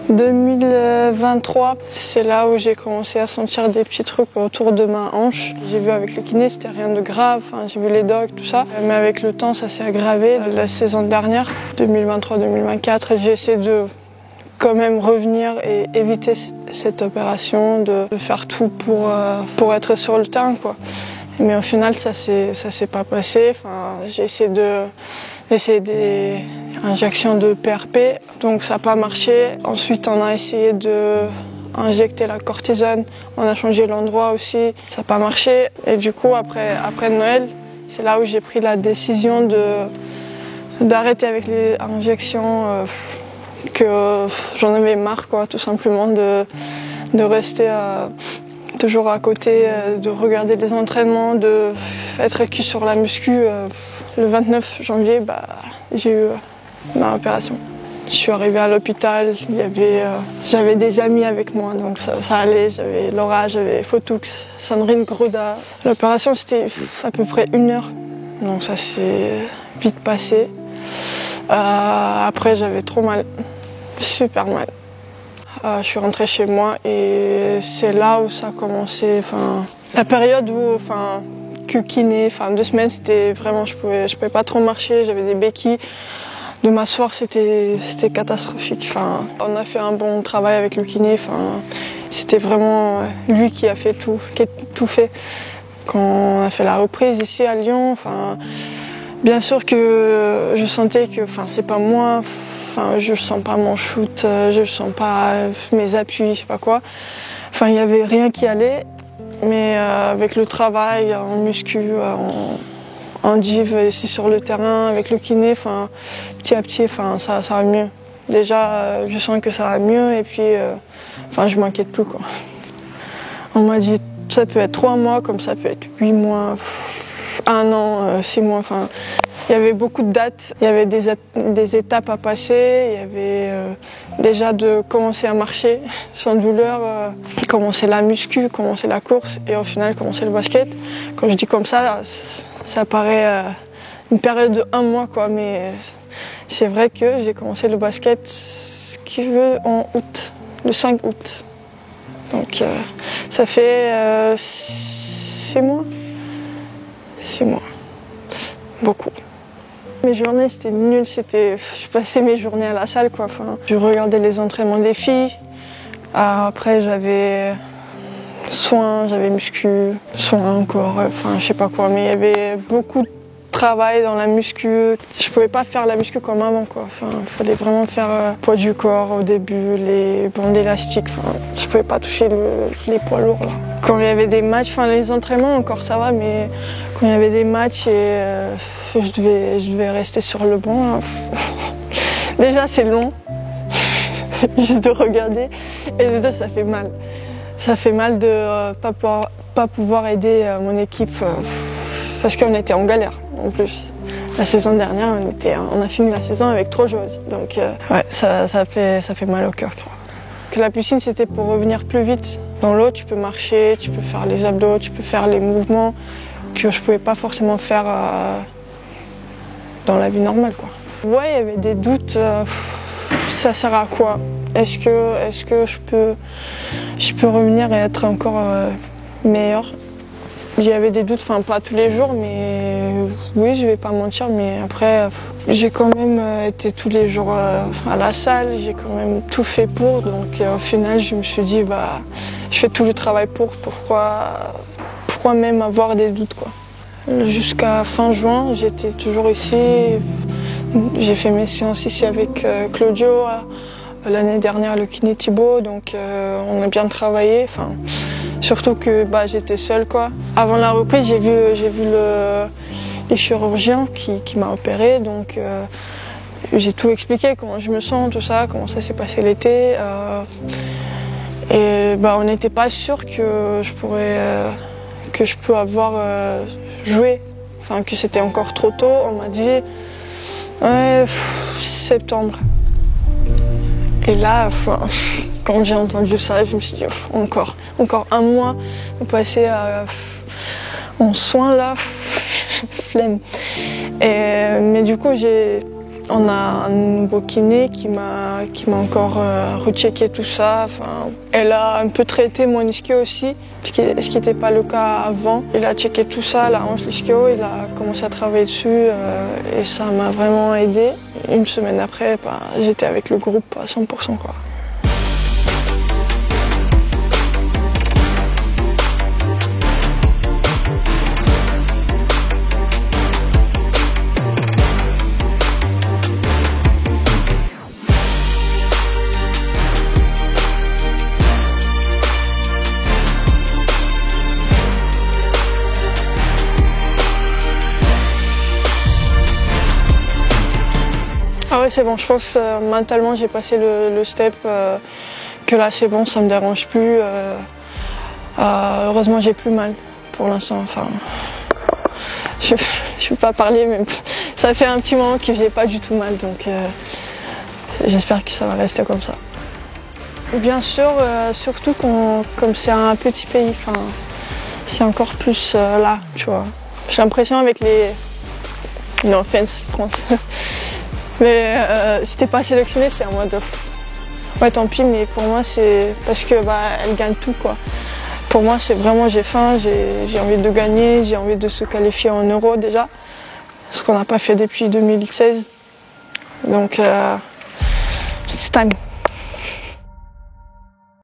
2023, c'est là où j'ai commencé à sentir des petits trucs autour de ma hanche. J'ai vu avec le kiné, c'était rien de grave, j'ai vu les docs, tout ça. Mais avec le temps, ça s'est aggravé. La saison dernière, 2023-2024, j'ai essayé de quand même revenir et éviter cette opération, de faire tout pour être sur le terrain, quoi. Mais au final, ça s'est pas passé. J'ai essayé des injections de PRP, donc ça n'a pas marché. Ensuite, on a essayé d'injecter la cortisone. On a changé l'endroit aussi, ça n'a pas marché. Et du coup, après Noël, c'est là où j'ai pris la décision d'arrêter avec les injections, que j'en avais marre, quoi, tout simplement, de rester toujours à côté, de regarder les entraînements, d'être acquis sur la muscu. Le 29 janvier, j'ai eu ma opération. Je suis arrivée à l'hôpital, j'avais des amis avec moi, donc ça allait. J'avais Laura, j'avais Fotoux, Sandrine Groda. L'opération, c'était à peu près 1 heure, donc ça s'est vite passé. Après, j'avais trop mal, super mal. Je suis rentrée chez moi et c'est là où ça a commencé. La période où, que kiné, 2 semaines, c'était vraiment, je pouvais pas trop marcher, j'avais des béquilles. De m'asseoir, c'était catastrophique. On a fait un bon travail avec le kiné. C'était vraiment lui qui a fait tout, qui a tout fait. Quand on a fait la reprise ici à Lyon, bien sûr que je sentais que, c'est pas moi. Je sens pas mon shoot, je sens pas mes appuis, je sais pas quoi. Il y avait rien qui allait. Mais avec le travail en muscu, en div ici sur le terrain, avec le kiné, petit à petit, ça va mieux. Déjà, je sens que ça va mieux et puis, je m'inquiète plus, quoi. On m'a dit, ça peut être 3 mois, comme ça peut être 8 mois, 1 an, 6 mois. Il y avait beaucoup de dates, il y avait des étapes à passer, il y avait déjà de commencer à marcher sans douleur, commencer la muscu, commencer la course et au final commencer le basket. Quand je dis comme ça paraît une période de 1 mois, quoi, mais c'est vrai que j'ai commencé le basket en août, le 5 août. Donc ça fait 6 mois. 6 mois. Beaucoup. Mes journées, c'était nul. Je passais mes journées à la salle, quoi. Je regardais les entraînements des filles. Après, j'avais soins, j'avais muscu, soins encore, je sais pas quoi. Mais il y avait beaucoup de travail dans la muscu. Je pouvais pas faire la muscu comme avant, quoi. Il fallait vraiment faire poids du corps au début, les bandes élastiques. Je pouvais pas toucher les poids lourds, là. Quand il y avait des matchs, les entraînements encore ça va, mais quand il y avait des matchs et je devais rester sur le banc, là. Déjà c'est long, juste de regarder, et de deux ça fait mal. Ça fait mal de pas pouvoir aider mon équipe, parce qu'on était en galère en plus. La saison dernière, on a fini la saison avec 3 joueuses, donc ouais, ça fait mal au cœur. Que la piscine, c'était pour revenir plus vite. Dans l'eau, tu peux marcher, tu peux faire les abdos, tu peux faire les mouvements que je pouvais pas forcément faire dans la vie normale, quoi. Ouais, il y avait des doutes. Ça sert à quoi? Est-ce que je peux revenir et être encore meilleure? Il y avait des doutes, pas tous les jours, mais oui, je vais pas mentir, mais après, j'ai quand même été tous les jours à la salle, j'ai quand même tout fait pour, donc au final, je me suis dit, je fais tout le travail pourquoi même avoir des doutes, quoi. Jusqu'à fin juin, j'étais toujours ici, j'ai fait mes séances ici avec Claudio, l'année dernière le kiné Thibaut, donc on a bien travaillé. Surtout que j'étais seule, quoi. Avant la reprise, j'ai vu les chirurgiens qui m'a opéré, donc j'ai tout expliqué, comment je me sens, tout ça, comment ça s'est passé l'été. Et on n'était pas sûr que je peux avoir joué, que c'était encore trop tôt. On m'a dit ouais, septembre. Et là, quand j'ai entendu ça, je me suis dit encore 1 mois de passer en soins là, flemme. Mais du coup, j'ai On a un nouveau kiné qui m'a encore rechecké tout ça. Enfin, elle a un peu traité mon ischio aussi, ce qui n'était pas le cas avant. Il a checké tout ça, la hanche, l'ischio, il a commencé à travailler dessus et ça m'a vraiment aidé. Une semaine après, j'étais avec le groupe à 100%, quoi. Ah ouais, c'est bon, je pense que mentalement j'ai passé le step, que là c'est bon, ça me dérange plus. Heureusement j'ai plus mal pour l'instant. Enfin, je ne peux pas parler, mais ça fait un petit moment que j'ai pas du tout mal, donc j'espère que ça va rester comme ça. Bien sûr, surtout comme c'est un petit pays, enfin, c'est encore plus là, tu vois. J'ai l'impression avec les... No offense, France. Mais si t'es pas sélectionné, c'est en mode ouais, tant pis, mais pour moi c'est parce que elle gagne tout, quoi. Pour moi c'est vraiment, j'ai faim, j'ai envie de gagner, j'ai envie de se qualifier en Euro déjà, ce qu'on n'a pas fait depuis 2016. Donc it's time.